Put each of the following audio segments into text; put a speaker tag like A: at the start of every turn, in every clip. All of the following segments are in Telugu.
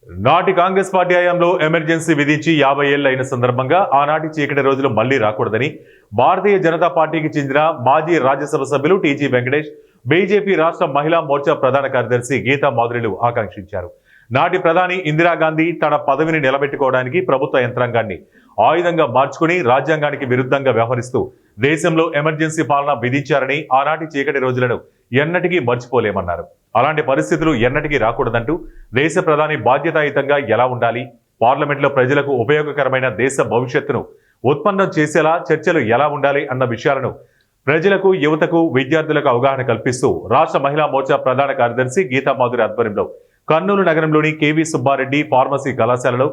A: నాటి కాంగ్రెస్ పార్టీ హయాంలో ఎమర్జెన్సీ విధించి 50 ఏళ్లు అయిన సందర్భంగా ఆనాటి చీకటి రోజులు మళ్లీ రాకూడదని భారతీయ జనతా పార్టీకి చెందిన మాజీ రాజ్యసభ సభ్యులు టీజీ వెంకటేష్, బీజేపీ రాష్ట్ర మహిళా మోర్చా ప్రధాన కార్యదర్శి గీతా మాధురిలు ఆకాంక్షించారు. నాటి ప్రధాని ఇందిరాగాంధీ తన పదవిని నిలబెట్టుకోవడానికి ప్రభుత్వ యంత్రాంగాన్ని ఆయుధంగా మార్చుకుని రాజ్యాంగానికి విరుద్ధంగా వ్యవహరిస్తూ దేశంలో ఎమర్జెన్సీ పాలన విధించారని, ఆనాటి చీకటి రోజులను ఎన్నటికీ మర్చిపోలేమన్నారు. అలాంటి పరిస్థితులు ఎన్నటికీ రాకూడదంటూ దేశ ప్రధాని బాధ్యతాయుతంగా ఎలా ఉండాలి, పార్లమెంట్లో ప్రజలకు ఉపయోగకరమైన దేశ భవిష్యత్తును ఉత్పన్నం చేసేలా చర్చలు ఎలా ఉండాలి అన్న విషయాలను ప్రజలకు, యువతకు, విద్యార్థులకు అవగాహన కల్పిస్తూ రాష్ట్ర మహిళా మోర్చా ప్రధాన కార్యదర్శి గీతా మాధురి ఆధ్వర్యంలో కర్నూలు నగరంలోని కేవీ సుబ్బారెడ్డి ఫార్మసీ కళాశాలలో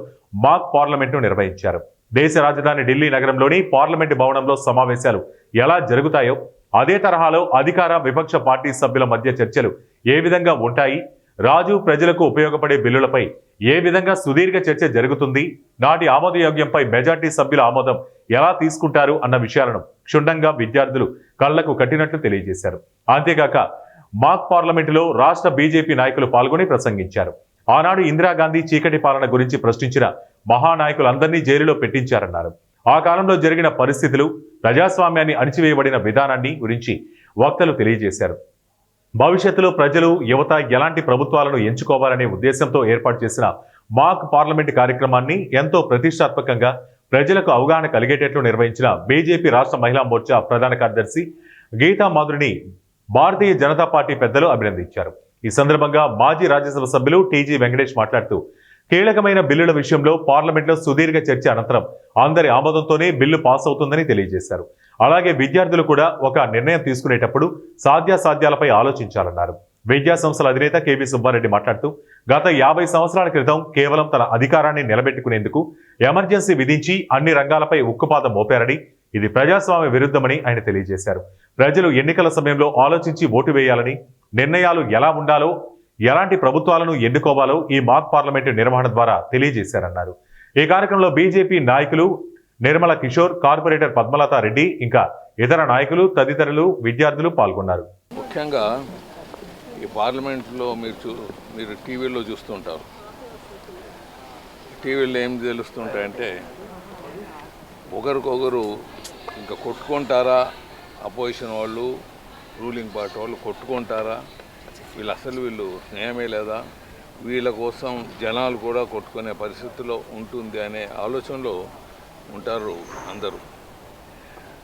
A: మాక్ పార్లమెంట్ను నిర్వహించారు. దేశ రాజధాని ఢిల్లీ నగరంలోని పార్లమెంటు భవనంలో సమావేశాలు ఎలా జరుగుతాయో అదే తరహాలో అధికార, విపక్ష పార్టీ సభ్యుల మధ్య చర్చలు ఏ విధంగా ఉంటాయి, రాజు ప్రజలకు ఉపయోగపడే బిల్లులపై ఏ విధంగా సుదీర్ఘ చర్చ జరుగుతుంది, నాటి ఆమోదయోగ్యంపై మెజార్టీ సభ్యుల ఆమోదం ఎలా తీసుకుంటారు అన్న విషయాలను క్షుణ్ణంగా విద్యార్థులు కళ్లకు కట్టినట్లు తెలియజేశారు. అంతేకాక మాక్ పార్లమెంటులో రాష్ట్ర బీజేపీ నాయకులు పాల్గొని ప్రసంగించారు. ఆనాడు ఇందిరాగాంధీ చీకటి పాలన గురించి ప్రశ్నించిన మహానాయకులందరినీ జైలులో పెట్టించారన్నారు. ఆ కాలంలో జరిగిన పరిస్థితులు, ప్రజాస్వామ్యాన్ని అణిచివేయబడిన విధానాన్ని గురించి వక్తలు తెలియజేశారు. భవిష్యత్తులో ప్రజలు, యువత ఎలాంటి ప్రభుత్వాలను ఎంచుకోవాలనే ఉద్దేశంతో ఏర్పాటు చేసిన మాక్ పార్లమెంటు కార్యక్రమాన్ని ఎంతో ప్రతిష్టాత్మకంగా ప్రజలకు అవగాహన కలిగేటట్లు నిర్వహించిన బీజేపీ రాష్ట్ర మహిళా మోర్చా ప్రధాన కార్యదర్శి గీతా మాధురిని భారతీయ జనతా పార్టీ పెద్దలు అభినందించారు. ఈ సందర్భంగా మాజీ రాజ్యసభ సభ్యులు టీజీ వెంకటేష్ మాట్లాడుతూ కీలకమైన బిల్లుల విషయంలో పార్లమెంట్లో సుదీర్ఘ చర్చ అనంతరం అందరి ఆమోదంతోనే బిల్లు పాస్ అవుతుందని తెలియజేశారు. అలాగే విద్యార్థులు కూడా ఒక నిర్ణయం తీసుకునేటప్పుడు సాధ్యాసాధ్యాలపై ఆలోచించాలన్నారు. విద్యా సంస్థల అధినేత కేవీ సుబ్బారెడ్డి మాట్లాడుతూ గత 50 సంవత్సరాల క్రితం కేవలం తన అధికారాన్ని నిలబెట్టుకునేందుకు ఎమర్జెన్సీ విధించి అన్ని రంగాలపై ఉక్కుపాదం మోపారని, ఇది ప్రజాస్వామ్య విరుద్ధమని ఆయన తెలియజేశారు. ప్రజలు ఎన్నికల సమయంలో ఆలోచించి ఓటు వేయాలని, నిర్ణయాలు ఎలా ఉండాలో, ఎలాంటి ప్రభుత్వాలను ఎన్నుకోవాలో ఈ మాక్ పార్లమెంటు నిర్వహణ ద్వారా తెలియజేశారన్నారు. ఈ కార్యక్రమంలో బీజేపీ నాయకులు నిర్మల కిషోర్, కార్పొరేటర్ పద్మలతా రెడ్డి, ఇంకా ఇతర నాయకులు తదితరులు, విద్యార్థులు పాల్గొన్నారు.
B: ముఖ్యంగా ఈ పార్లమెంట్లో మీరు టీవీలో చూస్తుంటారు. టీవీలో ఏం తెలుస్తుంటాయంటే ఒకరికొకరు ఇంకా కొట్టుకుంటారా, అపోజిషన్ వాళ్ళు, రూలింగ్ పార్టీ వాళ్ళు కొట్టుకుంటారా, వీళ్ళు స్నేహమే లేదా, వీళ్ళ కోసం జనాలు కూడా కొట్టుకునే పరిస్థితిలో ఉంటుంది అనే ఆలోచనలో ఉంటారు అందరూ.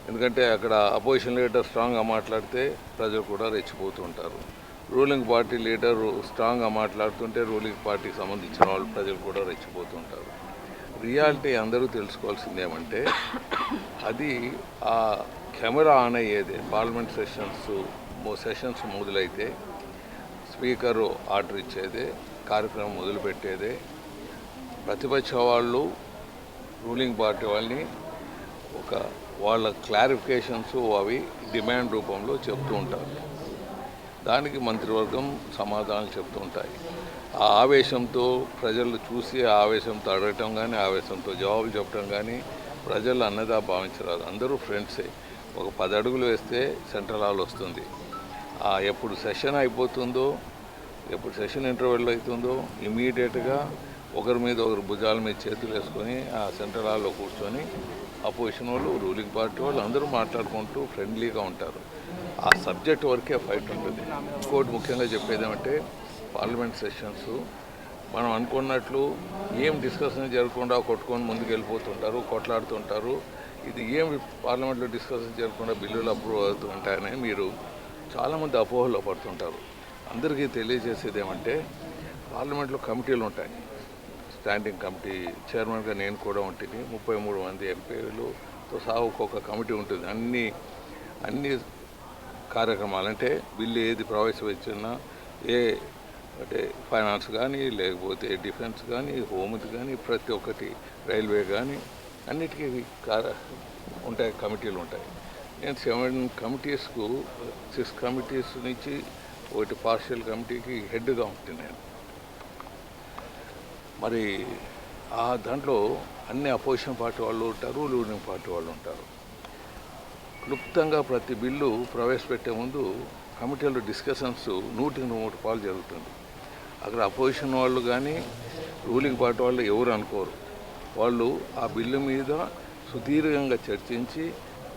B: ఎందుకంటే అక్కడ అపోజిషన్ లీడర్ స్ట్రాంగ్గా మాట్లాడితే ప్రజలు కూడా రెచ్చిపోతూ ఉంటారు. రూలింగ్ పార్టీ లీడరు స్ట్రాంగ్గా మాట్లాడుతుంటే రూలింగ్ పార్టీకి సంబంధించిన వాళ్ళు ప్రజలు కూడా రెచ్చిపోతుంటారు. రియాలిటీ అందరూ తెలుసుకోవాల్సింది ఏమంటే అది ఆ కెమెరా ఆన్ అయ్యేదే పార్లమెంట్ సెషన్స్ మొదలైతే స్పీకరు ఆర్డర్ ఇచ్చేదే, కార్యక్రమం మొదలుపెట్టేదే, ప్రతిపక్ష వాళ్ళు రూలింగ్ పార్టీ వాళ్ళని వాళ్ళ క్లారిఫికేషన్స్ అవి డిమాండ్ రూపంలో చెప్తూ ఉంటారు. దానికి మంత్రివర్గం సమాధానాలు చెప్తూ ఉంటాయి. ఆ ఆవేశంతో ప్రజలు చూసి ఆ ఆవేశంతో అడగటం కానీ, ఆవేశంతో జవాబులు చెప్పడం కానీ ప్రజలు అన్నదా భావించరాదు. అందరూ ఫ్రెండ్సే. ఒక 10 అడుగులు వేస్తే సెంట్రల్ హాల్ వస్తుంది. ఎప్పుడు సెషన్ అయిపోతుందో, ఎప్పుడు సెషన్ ఇంటర్వెల్ అవుతుందో ఇమీడియట్గా ఒకరి మీద ఒకరు భుజాల మీద చేతులు వేసుకొని ఆ సెంట్రల్ హాల్లో కూర్చొని అపోజిషన్ వాళ్ళు, రూలింగ్ పార్టీ వాళ్ళు అందరూ మాట్లాడుకుంటూ ఫ్రెండ్లీగా ఉంటారు. ఆ సబ్జెక్ట్ వరకే ఫైట్ ఉంటుంది. ఇంకోటి ముఖ్యంగా చెప్పేది ఏమంటే పార్లమెంట్ సెషన్స్ మనం అనుకున్నట్లు ఏం డిస్కషన్ జరగకుండా కొట్టుకొని ముందుకు వెళ్ళిపోతుంటారు, కొట్లాడుతుంటారు. ఇది ఏం పార్లమెంట్లో డిస్కషన్ జరగకుండా బిల్లులు అప్రూవ్ అవుతుంటాయని మీరు చాలామంది అపోహలో పడుతుంటారు. అందరికీ తెలియజేసేది ఏమంటే పార్లమెంట్లో కమిటీలు ఉంటాయి. స్టాండింగ్ కమిటీ చైర్మన్గా నేను కూడా ఉంటుంది. 33 మంది ఎంపీలతో సహా ఒక్కొక్క కమిటీ ఉంటుంది. అన్ని కార్యక్రమాలు అంటే బిల్లు ఏది ప్రవేశపెట్టినా, అంటే ఫైనాన్స్ కానీ, లేకపోతే డిఫెన్స్ కానీ, హోమ్ది కానీ, ప్రతి ఒక్కటి రైల్వే కానీ అన్నిటికీ ఉంటాయి, కమిటీలు ఉంటాయి. నేను 7 కమిటీస్కు 6 కమిటీస్ నుంచి ఒకటి పార్షియల్ కమిటీకి హెడ్గా ఉంటుంది నేను. మరి దాంట్లో అన్ని అపోజిషన్ పార్టీ వాళ్ళు ఉంటారు, రూలింగ్ పార్టీ వాళ్ళు ఉంటారు. క్లుప్తంగా ప్రతి బిల్లు ప్రవేశపెట్టే ముందు కమిటీలో డిస్కషన్స్ 100 పాలు జరుగుతుంది. అక్కడ అపోజిషన్ వాళ్ళు కానీ రూలింగ్ పార్టీ వాళ్ళు ఎవరు అనుకోరు. వాళ్ళు ఆ బిల్లు మీద సుదీర్ఘంగా చర్చించి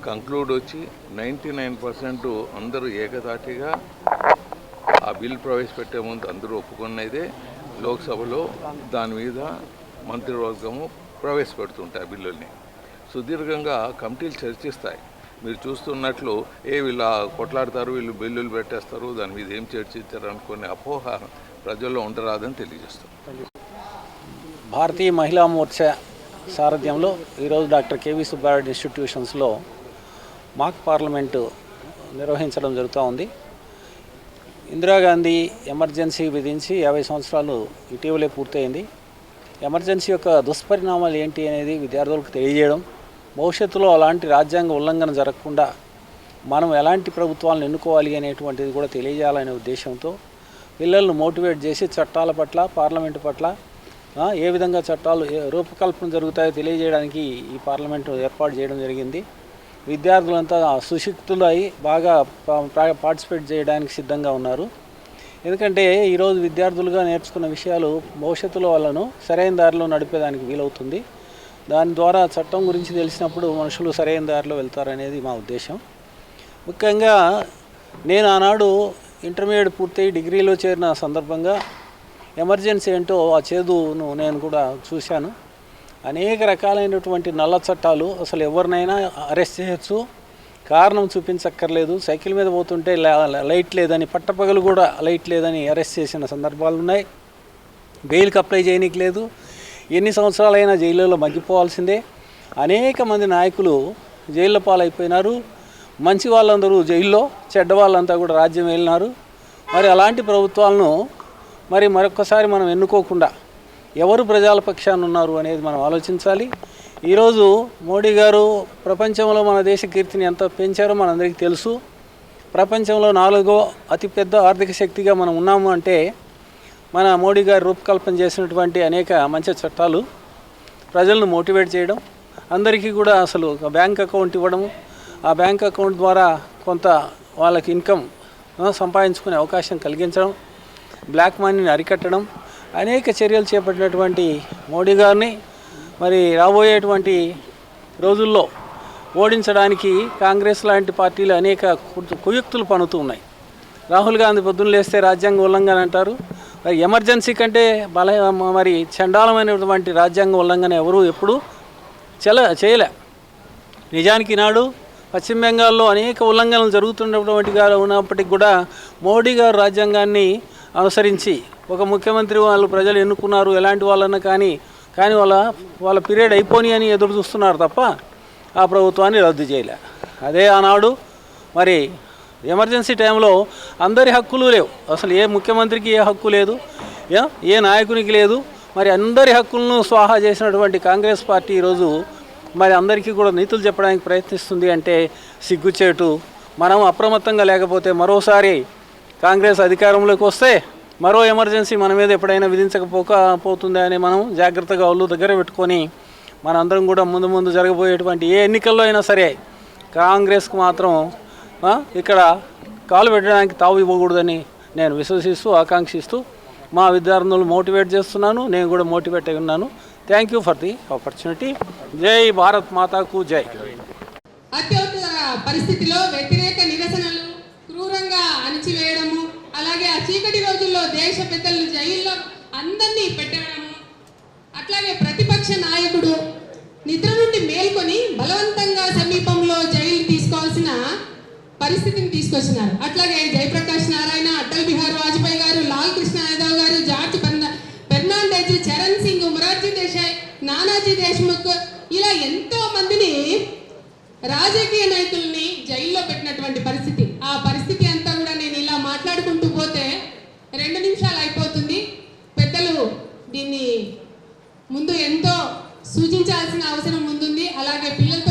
B: కంక్లూడ్ వచ్చి 99% అందరూ ఏకతాటిగా ఆ బిల్ ప్రవేశపెట్టే ముందు అందరూ ఒప్పుకున్నదే లోక్సభలో దాని మీద మంత్రివర్గము ప్రవేశపెడుతుంటాయి. ఆ బిల్లుల్ని సుదీర్ఘంగా కమిటీలు చర్చిస్తాయి. మీరు చూస్తున్నట్లు వీళ్ళు కొట్లాడతారు, వీళ్ళు బిల్లులు పెట్టేస్తారు, దాని మీద ఏం చర్చించారు అనుకునే అపోహ ప్రజల్లో ఉండరాదని తెలియజేస్తారు.
C: భారతీయ మహిళా మోర్చా సారథ్యంలో ఈరోజు డాక్టర్ కేవీ సుబ్బారెడ్డి ఇన్స్టిట్యూషన్స్లో మాక్ పార్లమెంటు నిర్వహించడం జరుగుతూ ఉంది. ఇందిరాగాంధీ ఎమర్జెన్సీ విధించి 50 సంవత్సరాలు ఇటీవలే పూర్తయింది. ఎమర్జెన్సీ యొక్క దుష్పరిణామాలు ఏంటి అనేది విద్యార్థులకు తెలియజేయడం, భవిష్యత్తులో అలాంటి రాజ్యాంగ ఉల్లంఘన జరగకుండా మనం ఎలాంటి ప్రభుత్వాలను ఎన్నుకోవాలి అనేటువంటిది కూడా తెలియజేయాలనే ఉద్దేశంతో పిల్లలను మోటివేట్ చేసి చట్టాల పట్ల, పార్లమెంటు పట్ల ఏ విధంగా చట్టాలు రూపకల్పన జరుగుతాయో తెలియజేయడానికి ఈ పార్లమెంటు ఏర్పాటు చేయడం జరిగింది. విద్యార్థులంతా సుశిక్షితులై బాగా పార్టిసిపేట్ చేయడానికి సిద్ధంగా ఉన్నారు. ఎందుకంటే ఈరోజు విద్యార్థులుగా నేర్చుకున్న విషయాలు భవిష్యత్తులో వాళ్ళను సరైన దారిలో నడిపేదానికి వీలవుతుంది. దాని ద్వారా చట్టం గురించి తెలిసినప్పుడు మనుషులు సరైన దారిలో వెళ్తారనేది మా ఉద్దేశం. ముఖ్యంగా నేను ఆనాడు ఇంటర్మీడియట్ పూర్తయి డిగ్రీలో చేరిన సందర్భంగా ఎమర్జెన్సీ ఏంటో ఆ చేదును నేను కూడా చూశాను. అనేక రకాలైనటువంటి నల్ల చట్టాలు, అసలు ఎవరినైనా అరెస్ట్ చేయొచ్చు, కారణం చూపించక్కర్లేదు, సైకిల్ మీద పోతుంటే లైట్ లేదని, పట్టపగలు కూడా లైట్ లేదని అరెస్ట్ చేసిన సందర్భాలు ఉన్నాయి. బెయిల్కి అప్లై చేయనీకి లేదు, ఎన్ని సంవత్సరాలైనా జైల్లో మగ్గిపోవాల్సిందే. అనేక మంది నాయకులు జైల్లో పాలైపోయినారు. మంచి వాళ్ళందరూ జైల్లో, చెడ్డ వాళ్ళంతా కూడా రాజ్యం వెళ్ళినారు. మరి అలాంటి ప్రభుత్వాలను మరొకసారి మనం ఎన్నుకోకుండా ఎవరు ప్రజల పక్షాన ఉన్నారు అనేది మనం ఆలోచించాలి. ఈరోజు మోడీ గారు ప్రపంచంలో మన దేశ కీర్తిని ఎంత పెంచారో మనందరికీ తెలుసు. ప్రపంచంలో 4వ అతిపెద్ద ఆర్థిక శక్తిగా మనం ఉన్నాము అంటే మన మోడీ గారు రూపకల్పన చేసినటువంటి అనేక మంచి చట్టాలు ప్రజలను మోటివేట్ చేయడం, అందరికీ కూడా అసలు ఒక బ్యాంక్ అకౌంట్ ఇవ్వడము, ఆ బ్యాంక్ అకౌంట్ ద్వారా కొంత వాళ్ళకి ఇన్కమ్ సంపాదించుకునే అవకాశం కలిగించడం, బ్లాక్ మనీని అరికట్టడం, అనేక చర్యలు చేపట్టినటువంటి మోడీ గారిని మరి రాబోయేటువంటి రోజుల్లో ఓడించడానికి కాంగ్రెస్ లాంటి పార్టీలు అనేక కుయుక్తులు పన్నుతూ ఉన్నాయి. రాహుల్ గాంధీ పొద్దున్న లేస్తే రాజ్యాంగ ఉల్లంఘన అంటారు. ఎమర్జెన్సీ కంటే మరి చండాలమైనటువంటి రాజ్యాంగ ఉల్లంఘన ఎవరు ఎప్పుడు చేయలే. నిజానికి నాడు పశ్చిమ బెంగాల్లో అనేక ఉల్లంఘనలు ఉన్నప్పటికీ కూడా మోడీ గారు రాజ్యాంగాన్ని అనుసరించి ఒక ముఖ్యమంత్రి వాళ్ళు ప్రజలు ఎన్నుకున్నారు, ఎలాంటి వాళ్ళన్నా కానీ వాళ్ళ పీరియడ్ అయిపోని అని ఎదురు చూస్తున్నారు తప్ప ఆ ప్రభుత్వాన్ని రద్దు చేయలే. అదే ఆనాడు మరి ఎమర్జెన్సీ టైంలో అందరి హక్కులు లేవు, అసలు ఏ ముఖ్యమంత్రికి ఏ హక్కు లేదు, ఏ నాయకునికి లేదు. మరి అందరి హక్కులను స్వాహా చేసినటువంటి కాంగ్రెస్ పార్టీ ఈరోజు మరి అందరికీ కూడా నీతులు చెప్పడానికి ప్రయత్నిస్తుంది అంటే సిగ్గుచేటు. మనం అప్రమత్తంగా లేకపోతే మరోసారి కాంగ్రెస్ అధికారంలోకి వస్తే మరో ఎమర్జెన్సీ మన మీద ఎప్పుడైనా విధించకపోతుందా అని మనం జాగ్రత్తగా ఒళ్ళు దగ్గర పెట్టుకొని మనందరం కూడా ముందు జరగబోయేటువంటి ఏ ఎన్నికల్లో అయినా సరే కాంగ్రెస్కు మాత్రం ఇక్కడ కాలు పెట్టడానికి తావు ఇవ్వకూడదని నేను విశ్వసిస్తూ ఆకాంక్షిస్తూ మా విద్యార్థులను మోటివేట్ చేస్తున్నాను. నేను కూడా మోటివేట్ అయి ఉన్నాను. Thank you for the opportunity. జై భారత్ మాతాకు జై.
D: అత్యవసర పరిస్థితిలో వ్యతిరేక నిరసనలు క్రూరంగా అణిచివేయడము, అలాగే ఆ చీకటి రోజుల్లో దేశ పెద్దలను జైల్లో అందరినీ పెట్టడము, అట్లాగే ప్రతిపక్ష నాయకుడు నిద్ర నుండి మేల్కొని బలవంతంగా సమీపంలో జైలు తీసుకోవాల్సిన పరిస్థితిని తీసుకొచ్చినారు. అట్లాగే జయప్రకాష్ నారాయణ, అటల్ బిహారీ వాజ్పేయి గారు, లాల్ కృష్ణ యాదవ్ గారు, జార్జ్ ఫెర్నాండెజ్, చరణ్ సింగ్, మొరార్జీ దేశాయ్, నానాజీ దేశ్ముఖ్, ఇలా ఎంతో మందిని రాజకీయ నాయకుల్ని జైల్లో పెట్టినటువంటి పరిస్థితి. ఆ పరిస్థితి అంతా కూడా నేను ఇలా మాట్లాడుకుంటూ పోతే 2 నిమిషాలు అయిపోతుంది. పెద్దలు దీన్ని ముందు ఎంతో సూచించాల్సిన అవసరం ముందుంది. అలాగే పిల్లలతో